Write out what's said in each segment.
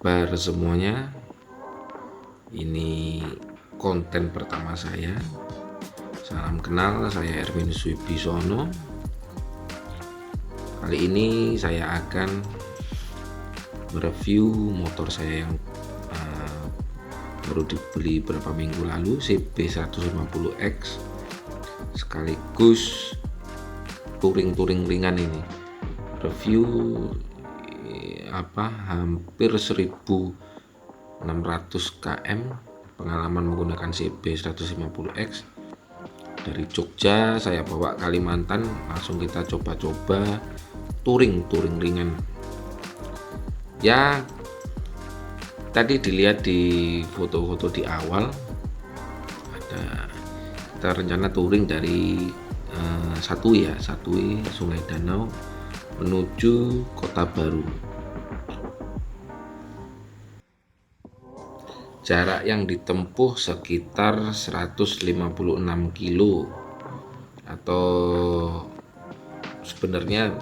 kabar semuanya? Ini konten pertama saya. Salam kenal, saya Erwinus Wibisono. Kali ini saya akan mereview motor saya yang baru dibeli beberapa minggu lalu, CB150X, sekaligus touring ringan ini. Review hampir 1600 km pengalaman menggunakan CB150X dari Jogja. Saya bawa Kalimantan, langsung kita coba-coba touring ringan. Ya, tadi dilihat di foto-foto di awal, kita rencana touring dari Satui Sungai Danau menuju Kota Baru. Jarak yang ditempuh sekitar 156 kilo, atau sebenarnya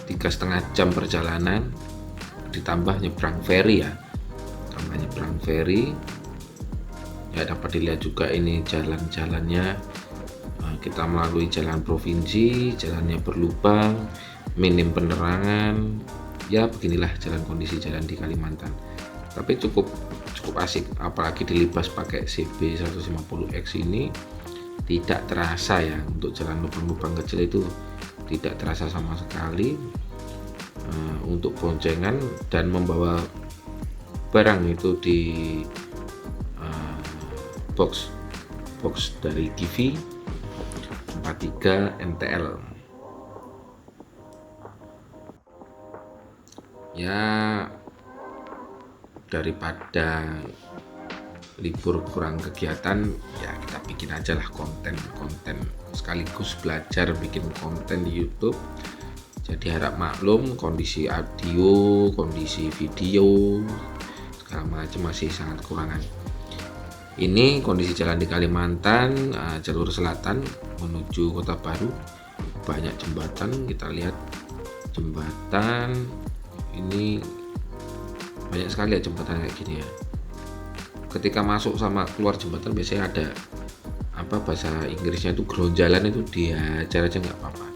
3,5 jam perjalanan, ditambah nyebrang ferry ya. Ya, dapat dilihat juga ini jalan-jalannya. Kita melalui jalan provinsi, jalannya berlubang, minim penerangan. Ya, beginilah kondisi jalan di Kalimantan. Tapi cukup asik, apalagi dilibas pakai CB150X ini. Tidak terasa ya, untuk jalan lubang-lubang kecil itu tidak terasa sama sekali. Untuk boncengan dan membawa barang itu di box dari TV 43 NTL. Ya, daripada libur kurang kegiatan, ya kita bikin aja lah konten sekaligus belajar bikin konten di YouTube. Jadi harap maklum, kondisi audio, kondisi video segala macam masih sangat kekurangan. Ini kondisi jalan di Kalimantan, jalur selatan menuju Kota Baru, banyak jembatan. Kita lihat jembatan ini banyak sekali ya, jembatan kayak gini ya. Ketika masuk sama keluar jembatan biasanya ada bahasa Inggrisnya itu ground jalan, itu dihajar aja nggak apa-apa.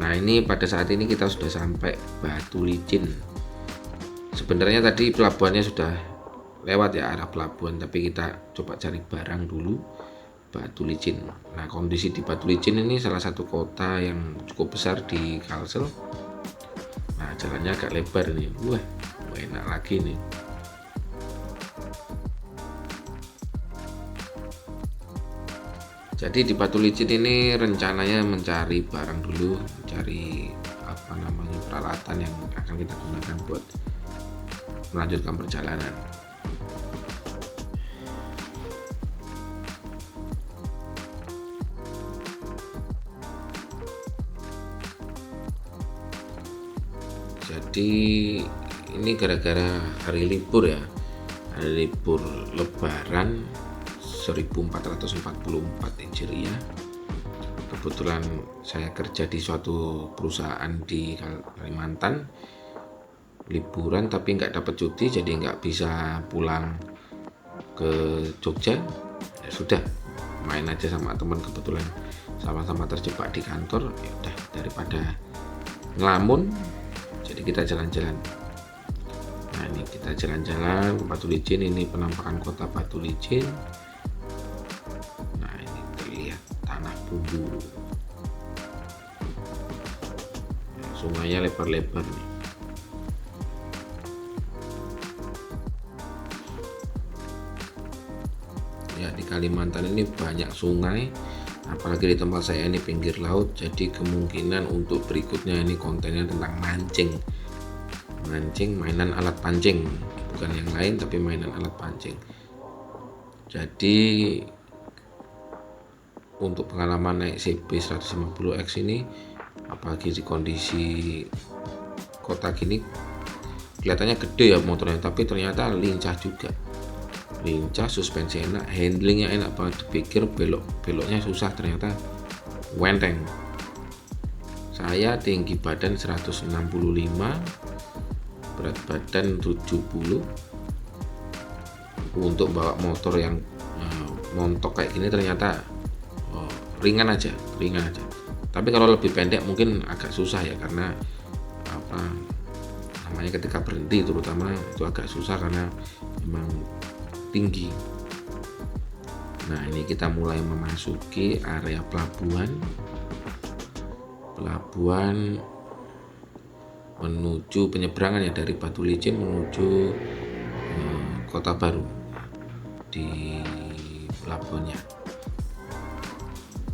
Nah, ini pada saat ini kita sudah sampai Batu Licin. Sebenarnya tadi pelabuhannya sudah lewat ya, arah pelabuhan, tapi kita coba cari barang dulu. Batu Licin. Nah, kondisi di Batu Licin ini salah satu kota yang cukup besar di Kalsel. Nah, jalannya agak lebar nih. Wah, enak lagi nih. Jadi di Batu Licin ini rencananya mencari barang dulu, mencari peralatan yang akan kita gunakan buat melanjutkan perjalanan. Jadi ini gara-gara hari libur ya, hari libur Lebaran 1444 Hijriah. Kebetulan saya kerja di suatu perusahaan di Kalimantan, liburan tapi nggak dapat cuti, jadi nggak bisa pulang ke Jogja. Ya sudah, main aja sama teman, kebetulan sama-sama terjebak di kantor. Ya udah, daripada ngelamun, jadi kita jalan-jalan. Nah, ini kita jalan-jalan ke Batu Licin. Ini penampakan kota Batu Licin. Nah, ini terlihat tanah bumbu. Nah, sungainya lebar-lebar nih. Ya, di Kalimantan ini banyak sungai, apalagi di tempat saya ini pinggir laut. Jadi kemungkinan untuk berikutnya ini kontennya tentang mancing, mainan alat pancing, bukan yang lain tapi mainan alat pancing. Jadi untuk pengalaman naik CB150X ini, apalagi di kondisi kota gini, kelihatannya gede ya motornya, tapi ternyata lincah juga. Lincah, suspensi enak, handlingnya enak banget. Dipikir beloknya susah, ternyata wenteng. Saya tinggi badan 165, berat badan 70. Untuk bawa motor yang montok kayak gini ternyata ringan aja. Tapi kalau lebih pendek mungkin agak susah ya, karena apa namanya, ketika berhenti terutama itu agak susah karena memang tinggi. Nah, ini kita mulai memasuki area pelabuhan menuju penyeberangan ya, dari Batu Licin menuju Kota Baru. Di pelabuhannya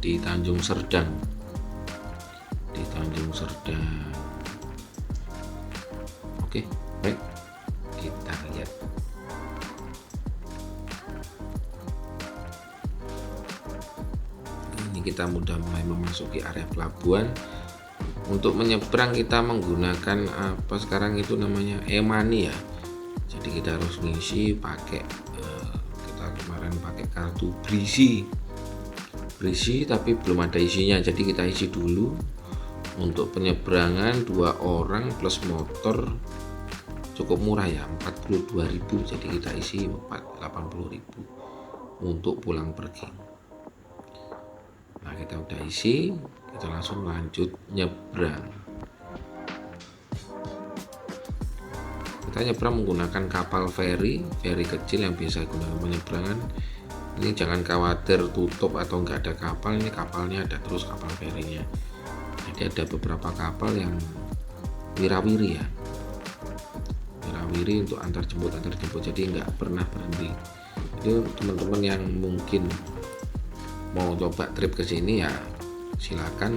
di Tanjung Serdang. Oke, baik, kita lihat. Ini kita mulai memasuki area pelabuhan. Untuk menyeberang kita menggunakan apa sekarang itu namanya e-money ya. Jadi kita harus ngisi pakai kita kemarin pakai kartu Brisi, tapi belum ada isinya, jadi kita isi dulu. Untuk penyeberangan 2 orang plus motor cukup murah ya, 42.000, jadi kita isi 80.000 untuk pulang pergi. Nah, kita udah isi, kita langsung lanjut nyebrang. Kita nyebrang menggunakan kapal feri kecil yang biasa digunakan penyeberangan. Ini jangan khawatir tutup atau nggak ada kapal, ini kapalnya ada terus, kapal ferinya. Jadi ada beberapa kapal yang wirawiri ya, untuk antar jemput, jadi nggak pernah berhenti. Jadi teman-teman yang mungkin mau coba trip ke sini ya silakan,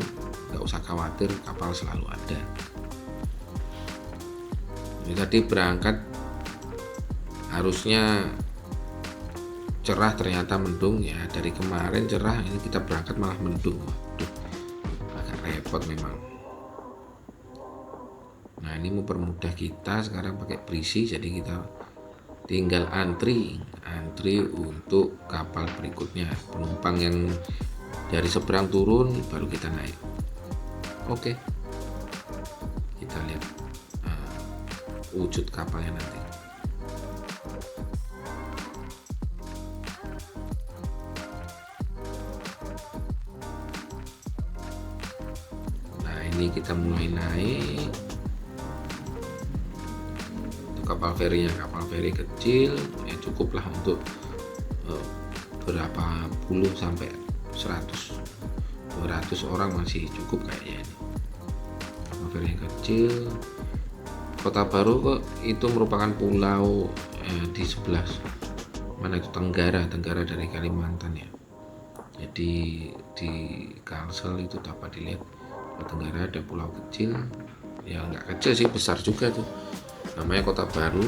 nggak usah khawatir, kapal selalu ada. Ini tadi berangkat harusnya cerah, ternyata mendung ya. Dari kemarin cerah, ini kita berangkat malah mendung. Waduh, agak repot memang. Nah, ini mempermudah kita sekarang pakai Brisi, jadi kita tinggal antri untuk kapal berikutnya. Penumpang yang dari seberang turun baru kita naik. Oke, kita lihat wujud kapalnya nanti. Nah, ini kita mulai naik. Kapal feri kecil ya, cukuplah untuk berapa puluh sampai 100 200 orang masih cukup kayaknya ini. Kapal feri kecil. Kota Baru kok itu merupakan pulau di sebelah mana itu, Tenggara dari Kalimantan ya. Jadi di Kalsel itu dapat dilihat Tenggara ada pulau kecil ya, nggak kecil sih, besar juga tuh, namanya Kota Baru.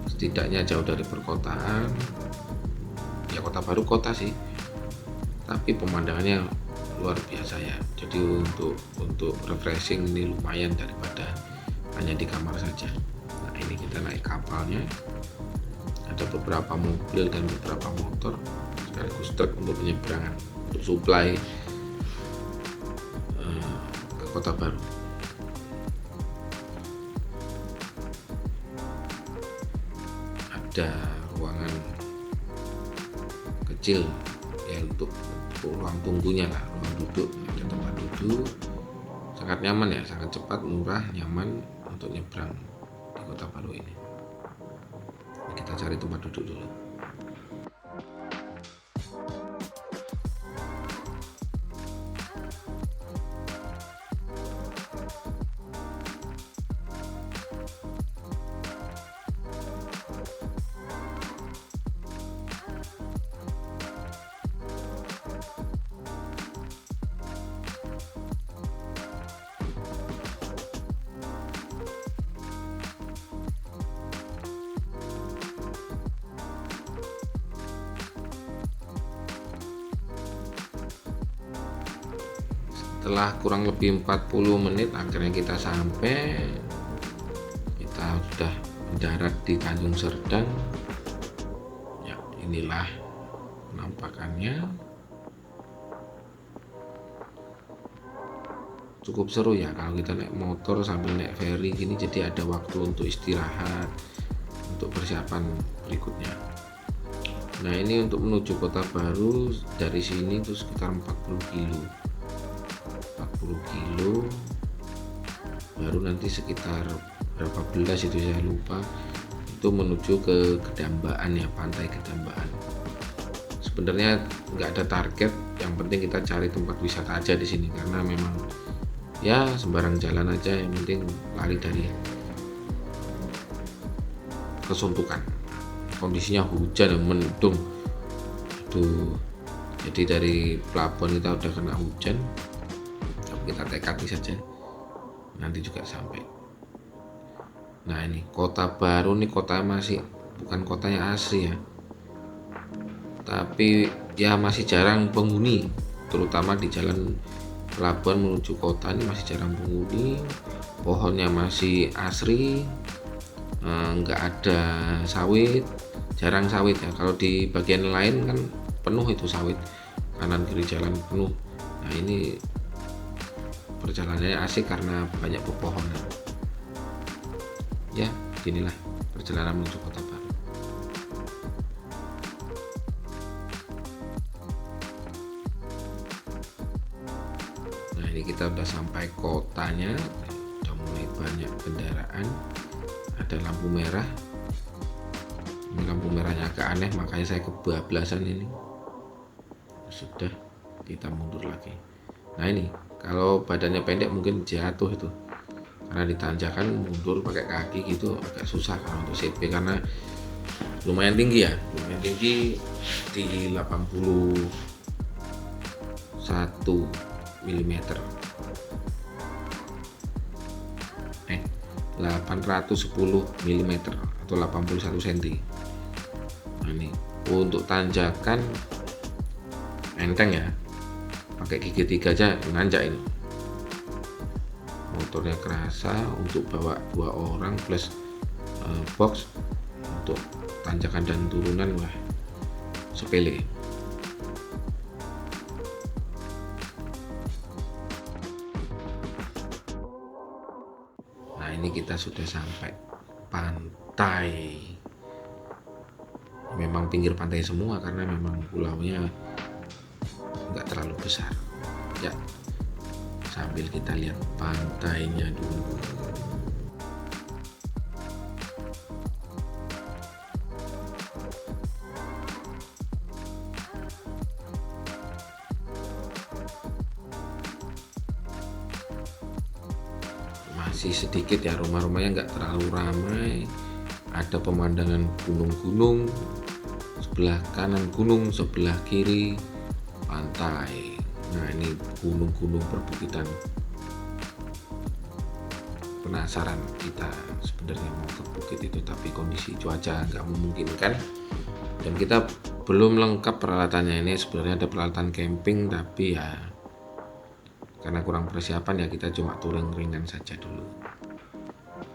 Setidaknya jauh dari perkotaan ya. Kota Baru kota sih, tapi pemandangannya luar biasa ya. Jadi untuk refreshing ini lumayan daripada hanya di kamar saja. Nah, ini kita naik kapalnya, ada beberapa mobil dan beberapa motor sekaligus truk untuk penyeberangan, untuk suplai ke Kota Baru. Ada ruangan kecil ya untuk ruang tunggunya lah, ruang duduk, ada tempat duduk, sangat nyaman ya, sangat cepat, murah, nyaman untuk nyebrang di Kota Baru ini. Kita cari tempat duduk dulu. Setelah kurang lebih 40 menit akhirnya kita sampai. Kita sudah mendarat di Tanjung Serdang ya. Inilah penampakannya. cukup seru ya kalau kita naik motor sambil naik ferry gini, jadi ada waktu untuk istirahat, untuk persiapan berikutnya. Nah ini untuk menuju Kota Baru dari sini itu sekitar 40 kilo baru nanti sekitar berapa belas itu saya lupa, itu menuju ke Kedambaan ya, pantai Kedambaan. Sebenarnya nggak ada target, yang penting kita cari tempat wisata aja di sini karena memang ya sembarang jalan aja, yang penting lari dari kesuntukan. Kondisinya hujan dan mendung, aduh, jadi dari pelabuhan kita udah kena hujan, tapi kita tekati saja nanti juga sampai. Nah ini Kota Baru nih, kota masih bukan kotanya asli ya, tapi ya masih jarang penghuni, terutama di jalan pelabuhan menuju kota ini masih jarang penghuni. Pohonnya masih asri, nggak ada sawit, jarang sawit ya. Kalau di bagian lain kan penuh itu sawit, kanan kiri jalan penuh. Nah ini perjalanannya asik karena banyak pepohonan. Ya, inilah perjalanan menuju Kota Baru. Nah, ini kita udah sampai kotanya, udah mulai banyak kendaraan, ada lampu merah. Ini lampu merahnya agak aneh, makanya saya kebablasan ini. Sudah, kita mundur lagi. Nah ini, kalau badannya pendek mungkin jatuh itu, karena ditanjakan mundur pakai kaki gitu agak susah kalau untuk CP, karena lumayan tinggi ya, lumayan tinggi di 81 mm, 810 mm atau 81 cm. Nah ini untuk tanjakan enteng ya, pakai gigi 3 aja nanjak ini. Motornya kerasa, untuk bawa 2 orang plus box, untuk tanjakan dan turunan wah sepele. Nah ini kita sudah sampai pantai, memang pinggir pantai semua karena memang pulaunya nggak terlalu besar ya. Sambil kita lihat pantainya dulu. Masih sedikit ya, rumah-rumahnya nggak terlalu ramai. Ada pemandangan gunung-gunung, sebelah kanan gunung, sebelah kiri pantai. Nah ini gunung-gunung perbukitan. Penasaran kita sebenarnya mau ke bukit itu, tapi kondisi cuaca nggak memungkinkan dan kita belum lengkap peralatannya. Ini sebenarnya ada peralatan camping, tapi ya karena kurang persiapan ya kita cuma touring ringan saja dulu.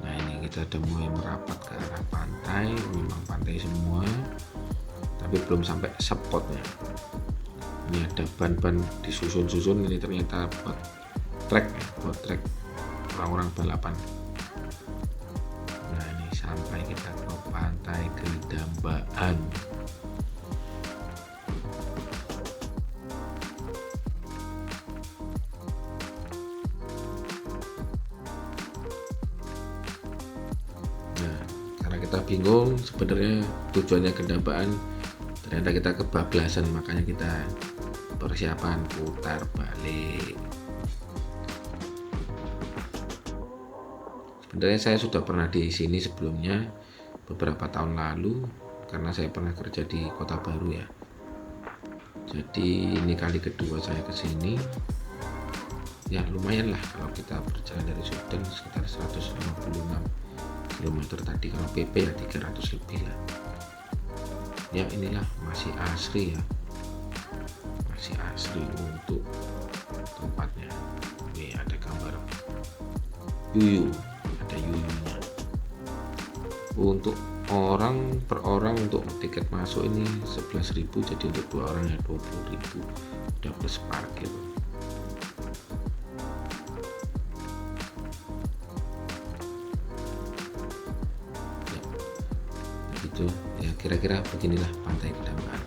Nah ini kita udah mulai merapat ke arah pantai, memang pantai semua, tapi belum sampai spotnya. Ini ada ban-ban disusun-susun, ini ternyata buat trek ya, buat trek orang-orang balapan. Nah ini sampai kita ke pantai Kedambaan. Nah karena kita bingung sebenarnya tujuannya Kedambaan, ternyata kita kebablasan, makanya kita persiapan putar balik. Sebenarnya saya sudah pernah di sini sebelumnya beberapa tahun lalu karena saya pernah kerja di Kota Baru ya. Jadi ini kali kedua saya ke sini. Ya lumayan lah kalau kita berjalan dari Sudan sekitar 156 km tadi, kalau PP ya 300 lebih lah. Ya inilah masih asri ya, masih asri untuk tempatnya. Nih ada gambar yuyu, ada yuyunya. Untuk orang per orang untuk tiket masuk ini 11.000, jadi untuk 2 orang ya 20.000, udah plus parkir. kira-kira beginilah Pantai Kedambaan.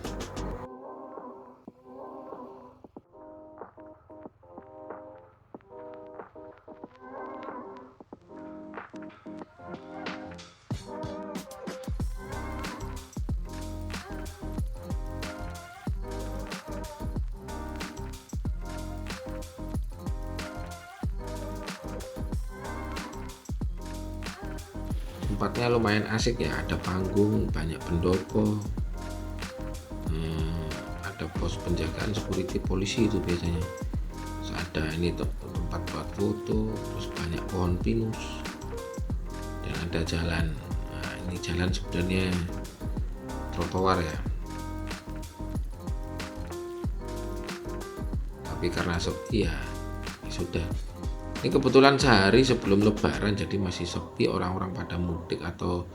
Tempatnya lumayan asik ya, ada panggung, banyak pendopo, ada pos penjagaan security polisi itu biasanya. Terus ada ini tempat buat foto, terus banyak pohon pinus, dan ada jalan. Nah, ini jalan sebenarnya trotoar ya, tapi karena sepi ya sudah. Ini kebetulan sehari sebelum Lebaran, jadi masih sepi, orang-orang pada mudik atau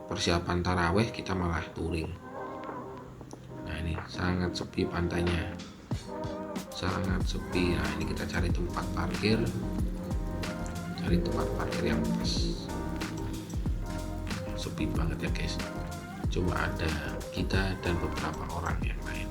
persiapan taraweh, kita malah touring. Nah ini sangat sepi pantainya, sangat sepi. Nah ini kita cari tempat parkir yang pas. Sepi banget ya guys, cuma ada kita dan beberapa orang yang lain.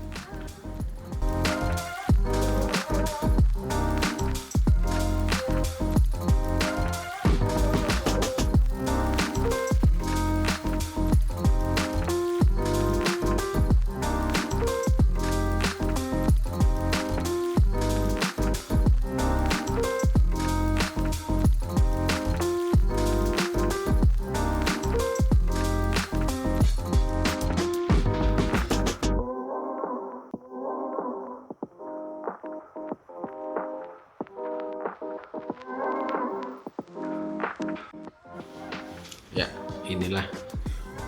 Ya, inilah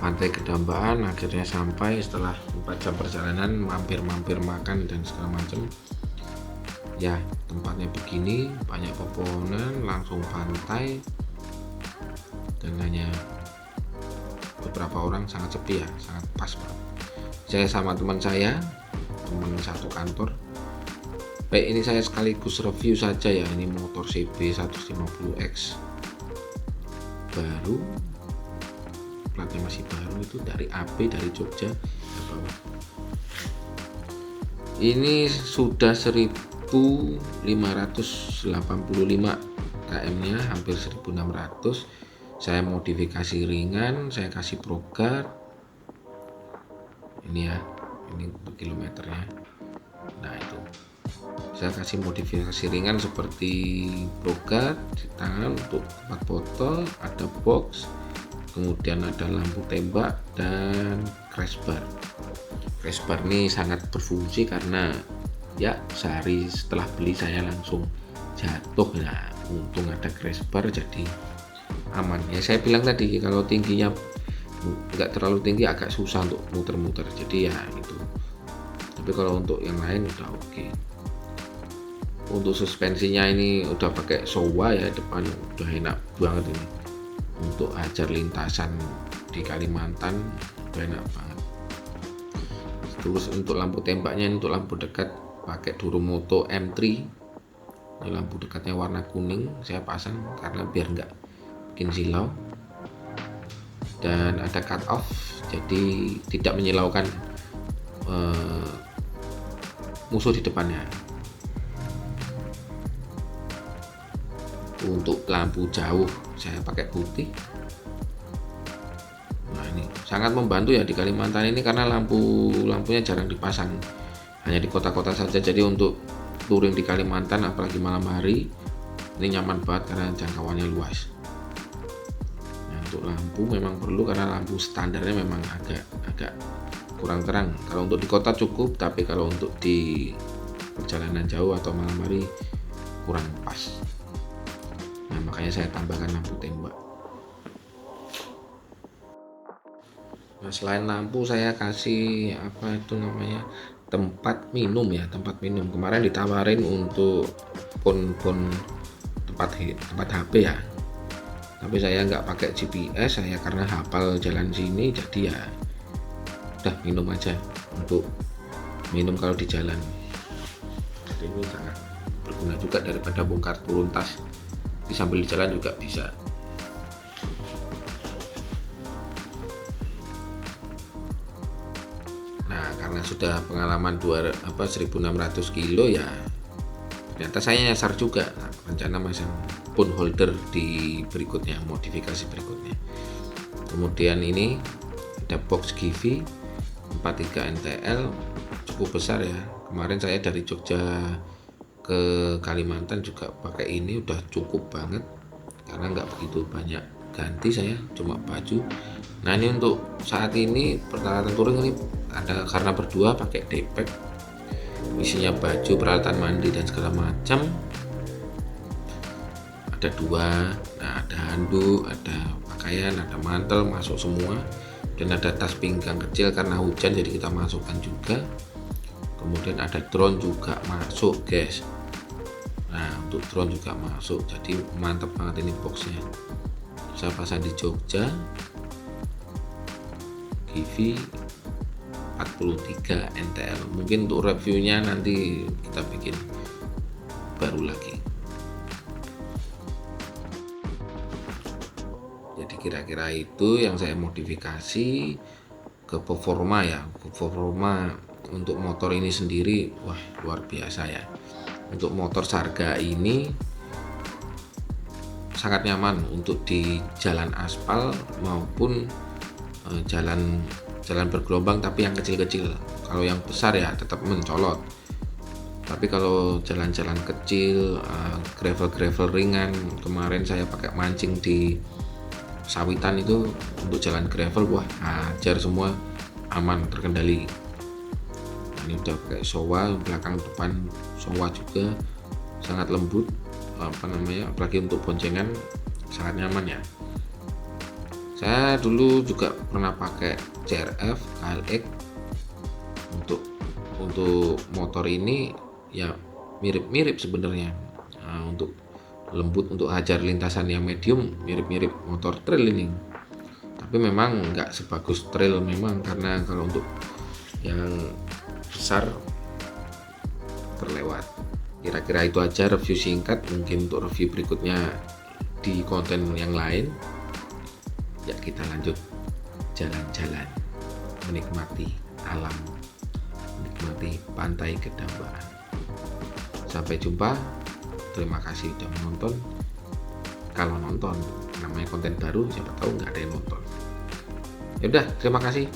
Pantai Kedambaan. Akhirnya sampai setelah 4 jam perjalanan, mampir-mampir makan dan segala macam. Ya, tempatnya begini, banyak pepohonan, langsung pantai, dan hanya beberapa orang, sangat sepi ya, sangat pas banget. Saya sama teman saya, teman satu kantor. Baik, ini saya sekaligus review saja ya. Ini motor CB 150X baru, platnya masih baru, itu dari AB, dari Jogja ke bawah. Ini sudah 1585 km nya, hampir 1600. Saya modifikasi ringan, saya kasih progar ini ya, ini untuk kilometernya. Nah itu saya kasih modifikasi ringan seperti progar di tangan untuk tempat botol, ada box, kemudian ada lampu tembak dan crash bar. Crash bar ini sangat berfungsi karena ya sehari setelah beli saya langsung jatuh. Nah untung ada crash bar jadi aman ya. Saya bilang tadi kalau tingginya nggak terlalu tinggi agak susah untuk muter-muter, jadi ya itu. Tapi kalau untuk yang lain udah oke. Untuk suspensinya ini udah pakai Showa ya, depan udah enak banget ini. Untuk ajar lintasan di Kalimantan udah enak banget. Terus untuk lampu tembaknya, untuk lampu dekat pakai Duromoto M3. Ini lampu dekatnya warna kuning saya pasang karena biar nggak bikin silau. Dan ada cut off, jadi tidak menyilaukan musuh di depannya. Untuk lampu jauh saya pakai putih. Nah ini sangat membantu ya di Kalimantan ini, karena lampunya jarang dipasang, hanya di kota-kota saja. Jadi untuk touring di Kalimantan apalagi malam hari ini nyaman banget karena jangkauannya luas. Nah, untuk lampu memang perlu karena lampu standarnya memang agak kurang terang. Kalau untuk di kota cukup, tapi kalau untuk di perjalanan jauh atau malam hari kurang pas. Nah makanya saya tambahkan lampu tembak. Nah selain lampu saya kasih apa itu namanya, tempat minum ya, tempat minum. Kemarin ditawarin untuk pon tempat HP ya, tapi saya nggak pakai GPS, saya karena hafal jalan sini, jadi ya udah minum aja, untuk minum kalau di jalan. Jadi ini sangat berguna juga daripada bongkar turun tas, sambil di jalan juga bisa. karena sudah pengalaman 1600 kilo ya ternyata saya nyasar juga. Nah, rencana masang phone holder di berikutnya, modifikasi berikutnya. Kemudian ini ada box Givi 43 NTL, cukup besar ya. Kemarin saya dari Jogja ke Kalimantan juga pakai ini, udah cukup banget karena nggak begitu banyak ganti, saya cuma baju. Nah ini untuk saat ini peralatan touring ini ada karena berdua pakai daypack, isinya baju, peralatan mandi dan segala macam. Ada dua, nah ada handuk, ada pakaian, ada mantel, masuk semua. Dan ada tas pinggang kecil karena hujan jadi kita masukkan juga. Kemudian ada drone juga masuk guys. Nah untuk drone juga masuk, jadi mantap banget ini boxnya. Saya pasang di Jogja, Givi 43 NTL. Mungkin untuk reviewnya nanti kita bikin baru lagi. Jadi kira-kira itu yang saya modifikasi ke performa ya. Performa untuk motor ini sendiri wah luar biasa ya. Untuk motor Sarga ini sangat nyaman untuk di jalan aspal maupun jalan bergelombang, tapi yang kecil-kecil. Kalau yang besar ya tetap mencolot. Tapi kalau jalan-jalan kecil, gravel ringan, kemarin saya pakai mancing di sawitan itu untuk jalan gravel, wah hajar semua, aman, terkendali. Ini udah pakai Showa, belakang depan Showa juga sangat lembut, apalagi untuk boncengan sangat nyaman ya. Saya dulu juga pernah pakai CRF KLX untuk motor ini ya, mirip-mirip sebenarnya. Untuk lembut, untuk hajar lintasan yang medium mirip-mirip motor trail ini, tapi memang nggak sebagus trail memang, karena kalau untuk yang besar terlewat. Kira-kira itu aja review singkat, mungkin untuk review berikutnya di konten yang lain ya. Kita lanjut jalan-jalan, menikmati alam, menikmati pantai Kedawaan. Sampai jumpa, terima kasih sudah menonton. Kalau nonton, namanya konten baru, siapa tahu nggak ada yang nonton. Ya udah, terima kasih.